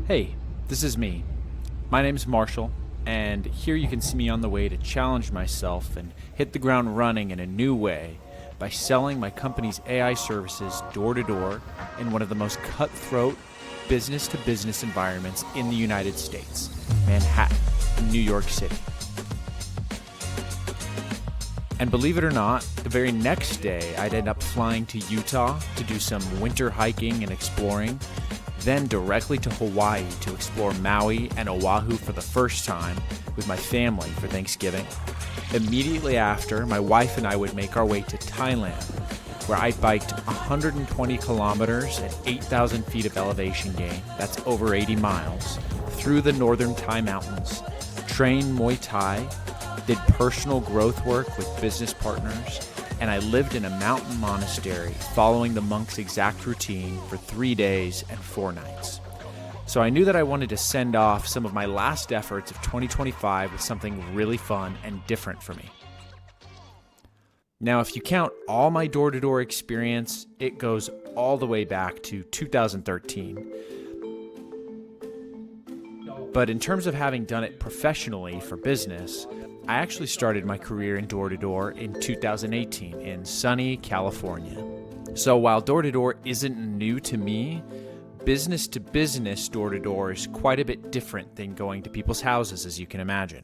Hey, this is me. My name's Marshall, and here you can see me on the way to challenge myself and hit the ground running in a new way by selling my company's AI services door to door in one of the most cutthroat business to business environments in the United States, Manhattan, New York City. And believe it or not, the very next day I'd end up flying to Utah to do some winter hiking and exploring, then directly to Hawaii to explore Maui and Oahu for the first time with my family for Thanksgiving. Immediately after, my wife and I would make our way to Thailand, where I biked 120 kilometers at 8,000 feet of elevation gain, that's over 80 miles, through the Northern Thai mountains, trained Muay Thai, did personal growth work with business partners, and I lived in a mountain monastery following the monks' exact routine for 3 days and 4 nights. So I knew that I wanted to send off some of my last efforts of 2025 with something really fun and different for me. Now, if you count all my door-to-door experience, it goes all the way back to 2013. But in terms of having done it professionally for business, I actually started my career in door-to-door in 2018 in sunny California. So while door-to-door isn't new to me, business-to-business door-to-door is quite a bit different than going to people's houses, as you can imagine.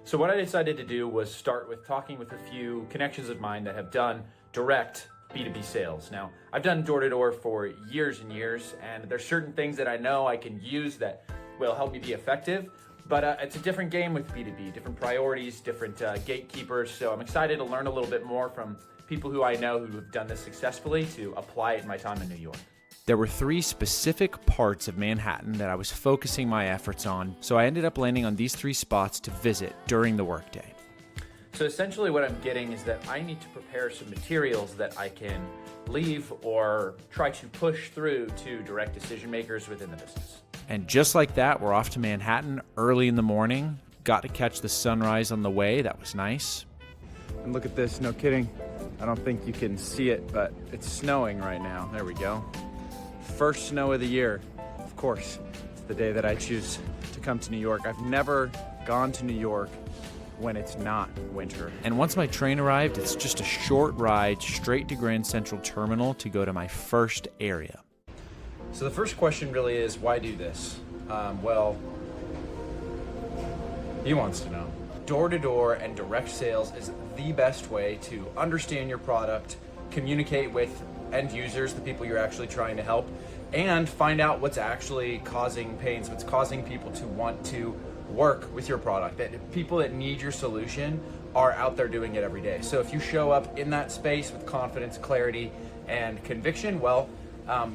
So what I decided to do was start with talking with a few connections of mine that have done direct B2B sales. Now, I've done door-to-door for years and years, and there's certain things that I know I can use that will help me be effective. But it's a different game with B2B, different priorities, different gatekeepers. So I'm excited to learn a little bit more from people who I know who have done this successfully to apply it in my time in New York. There were 3 specific parts of Manhattan that I was focusing my efforts on, so I ended up landing on these 3 spots to visit during the workday. So essentially what I'm getting is that I need to prepare some materials that I can leave or try to push through to direct decision makers within the business. And just like that, we're off to Manhattan early in the morning. Got to catch the sunrise on the way. That was nice. And look at this, no kidding. I don't think you can see it, but it's snowing right now. There we go. First snow of the year. Of course, it's the day that I choose to come to New York. I've never gone to New York when it's not winter. And once my train arrived, it's just a short ride straight to Grand Central Terminal to go to my first area. So the first question really is, why do this? Well, he wants to know. Door-to-door and direct sales is the best way to understand your product, communicate with end users, the people you're actually trying to help, and find out what's actually causing pains, what's causing people to want to work with your product. That people that need your solution are out there doing it every day. So if you show up in that space with confidence, clarity, and conviction, well,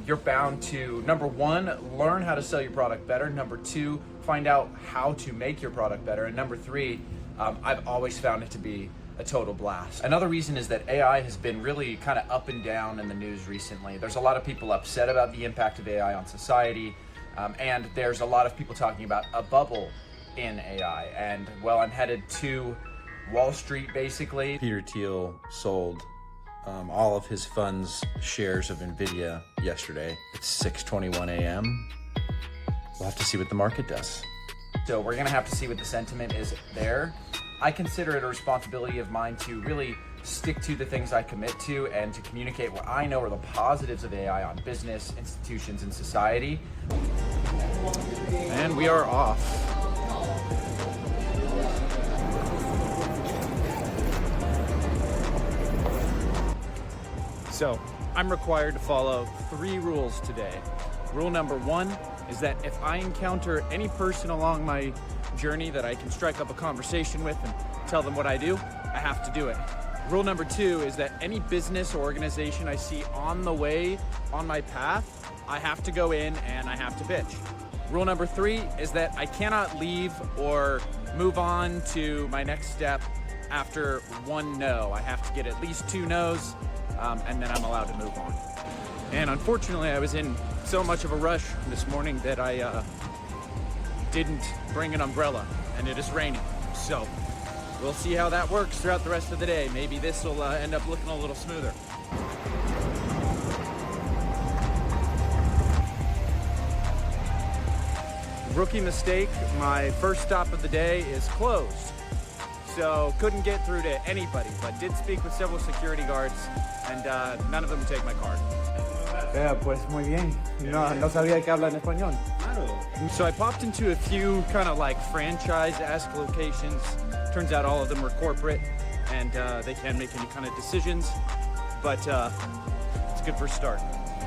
you're bound to, number 1, learn how to sell your product better. Number 2, find out how to make your product better. And number 3, I've always found it to be a total blast. Another reason is that AI has been really kind of up and down in the news recently. There's a lot of people upset about the impact of AI on society, and there's a lot of people talking about a bubble in AI. And well, I'm headed to Wall Street basically. Peter Thiel sold all of his funds shares of NVIDIA yesterday. It's 6:21 a.m. We'll have to see what the market does. So we're gonna have to see what the sentiment is there. I consider it a responsibility of mine to really stick to the things I commit to and to communicate what I know are the positives of AI on business, institutions, and society. And we are off. So, I'm required to follow 3 rules today. Rule number 1 is that if I encounter any person along my journey that I can strike up a conversation with and tell them what I do, I have to do it. Rule number 2 is that any business or organization I see on the way, on my path, I have to go in and I have to pitch. Rule number 3 is that I cannot leave or move on to my next step after 1 no. I have to get at least 2 no's. And then I'm allowed to move on. And unfortunately, I was in so much of a rush this morning that I didn't bring an umbrella, and it is raining. So we'll see how that works throughout the rest of the day. Maybe this will end up looking a little smoother. Rookie mistake, my first stop of the day is closed. So couldn't get through to anybody, but did speak with several security guards, and none of them would take my card. Pues muy bien. No sabía que habla en español. So I popped into a few kind of like franchise-esque locations. Turns out all of them were corporate, and they can't make any kind of decisions, but it's good for a start.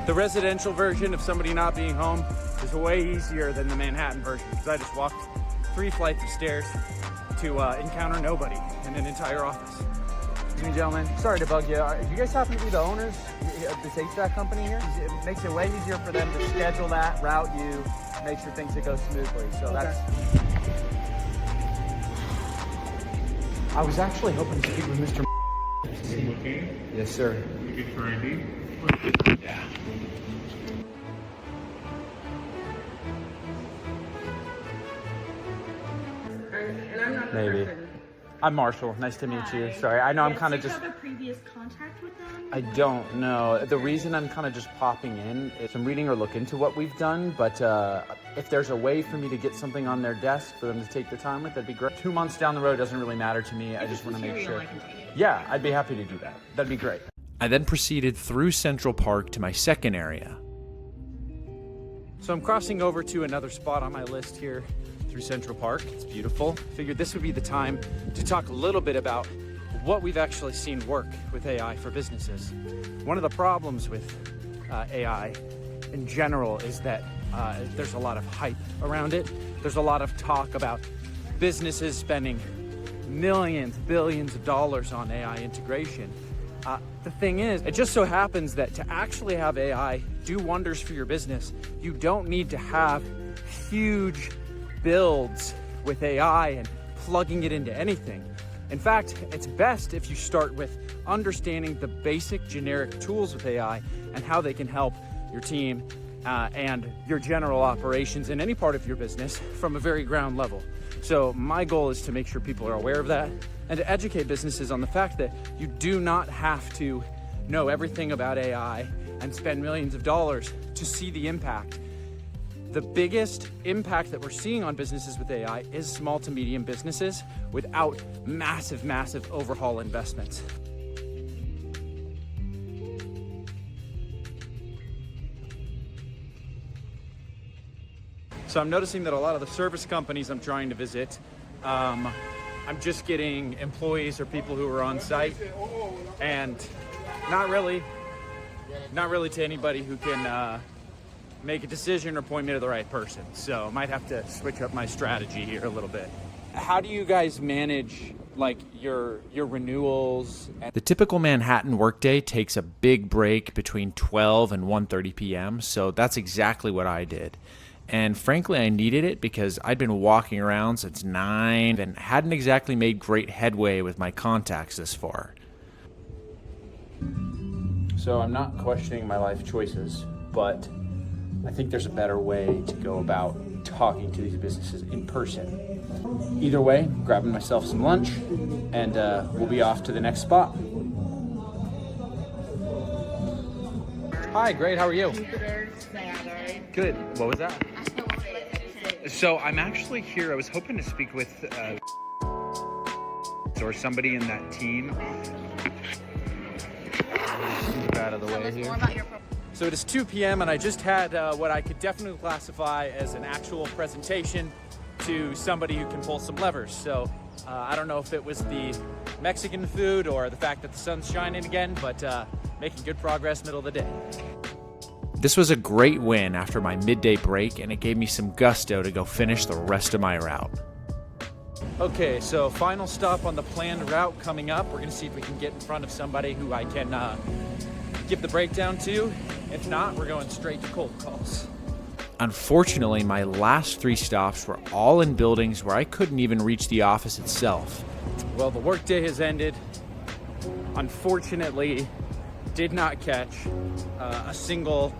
The residential version of somebody not being home is way easier than the Manhattan version, because I just walked 3 flights of stairs to encounter nobody in an entire office. Excuse me, gentlemen. Sorry to bug you. Do you guys happen to be the owners of this HVAC company here? It makes it way easier for them to schedule that, route you, make sure things go smoothly. So that's. I was actually hoping to speak with Mr. Are you looking? Yes, sir. You get your ID? Yeah. And I'm not the Maybe. person. I'm Marshall. Nice to meet you. Sorry, I know I'm kind of Do you just. have a previous contact with them? I don't know. The reason I'm kind of just popping in is I'm reading or look into what we've done, but if there's a way for me to get something on their desk for them to take their time with, that'd be great. 2 months down the road doesn't really matter to me. I just want to make sure. I can take it. Yeah, I'd be happy to do that. That'd be great. I then proceeded through Central Park to my second area. So I'm crossing over to another spot on my list here through Central Park. It's beautiful. Figured this would be the time to talk a little bit about what we've actually seen work with AI for businesses. One of the problems with AI in general is that there's a lot of hype around it. There's a lot of talk about businesses spending millions, billions of dollars on AI integration. The thing is, it just so happens that to actually have AI do wonders for your business, you don't need to have huge builds with AI and plugging it into anything. In fact, it's best if you start with understanding the basic generic tools with AI and how they can help your team and your general operations in any part of your business from a very ground level. So my goal is to make sure people are aware of that and to educate businesses on the fact that you do not have to know everything about AI and spend millions of dollars to see the impact. The biggest impact that we're seeing on businesses with AI is small to medium businesses without massive, massive overhaul investments. So I'm noticing that a lot of the service companies I'm trying to visit, I'm just getting employees or people who are on site, and not really to anybody who can make a decision or point me to the right person. So might have to switch up my strategy here a little bit. How do you guys manage like your renewals? The typical Manhattan workday takes a big break between 12 and 1:30 p.m., so that's exactly what I did. And frankly, I needed it because I'd been walking around since 9 and hadn't exactly made great headway with my contacts this far. So I'm not questioning my life choices, but I think there's a better way to go about talking to these businesses in person. Either way, grabbing myself some lunch, and we'll be off to the next spot. Hi, great. How are you? Good. What was that? So I'm actually here. I was hoping to speak with or somebody in that team. Get out of the way here. So it is 2 p.m. and I just had what I could definitely classify as an actual presentation to somebody who can pull some levers. So I don't know if it was the Mexican food or the fact that the sun's shining again, but making good progress middle of the day. This was a great win after my midday break, and it gave me some gusto to go finish the rest of my route. Okay, so final stop on the planned route coming up. We're gonna see if we can get in front of somebody who I can give the breakdown to. If not, we're going straight to cold calls. Unfortunately, my last 3 stops were all in buildings where I couldn't even reach the office itself. Well, the workday has ended. Unfortunately, did not catch a single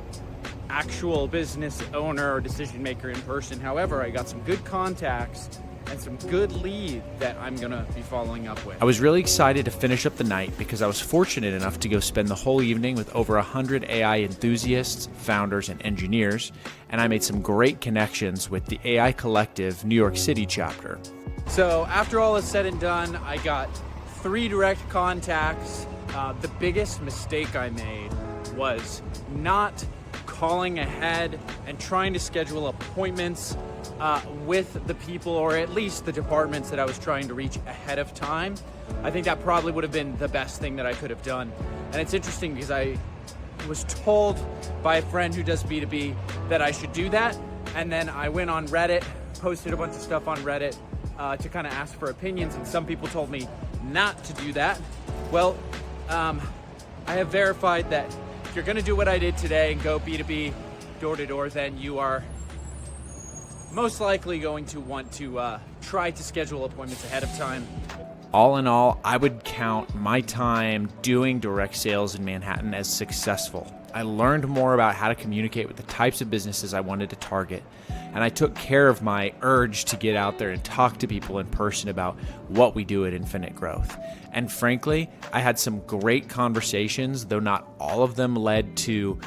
actual business owner or decision maker in person. However, I got some good contacts and some good lead that I'm gonna be following up with. I was really excited to finish up the night because I was fortunate enough to go spend the whole evening with over 100 AI enthusiasts, founders, and engineers, and I made some great connections with the AI Collective New York City chapter. So after all is said and done, I got 3 direct contacts. The biggest mistake I made was not calling ahead and trying to schedule appointments with the people, or at least the departments that I was trying to reach ahead of time. I think that probably would have been the best thing that I could have done. And it's interesting because I was told by a friend who does B2B that I should do that. And then I went on Reddit, posted a bunch of stuff on Reddit to kind of ask for opinions. And some people told me not to do that. Well, I have verified that if you're gonna do what I did today and go B2B door to door, then you are most likely going to want to try to schedule appointments ahead of time. All in all, I would count my time doing direct sales in Manhattan as successful. I learned more about how to communicate with the types of businesses I wanted to target, and I took care of my urge to get out there and talk to people in person about what we do at Infinite Growth. And frankly, I had some great conversations, though not all of them led to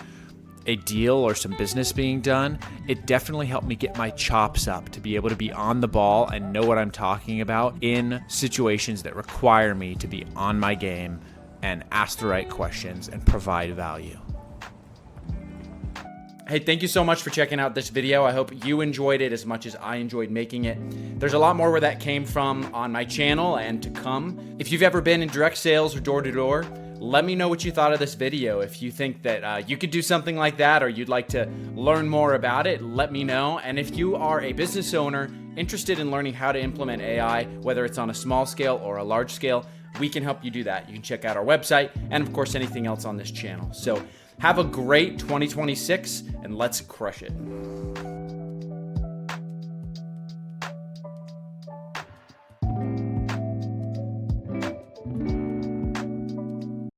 a deal or some business being done. It definitely helped me get my chops up to be able to be on the ball and know what I'm talking about in situations that require me to be on my game and ask the right questions and provide value. Hey, thank you so much for checking out this video. I hope you enjoyed it as much as I enjoyed making it. There's a lot more where that came from on my channel and to come. If you've ever been in direct sales or door-to-door, let me know what you thought of this video. If you think that you could do something like that, or you'd like to learn more about it, let me know. And if you are a business owner interested in learning how to implement AI, whether it's on a small scale or a large scale, we can help you do that. You can check out our website and of course anything else on this channel. So have a great 2026 and let's crush it.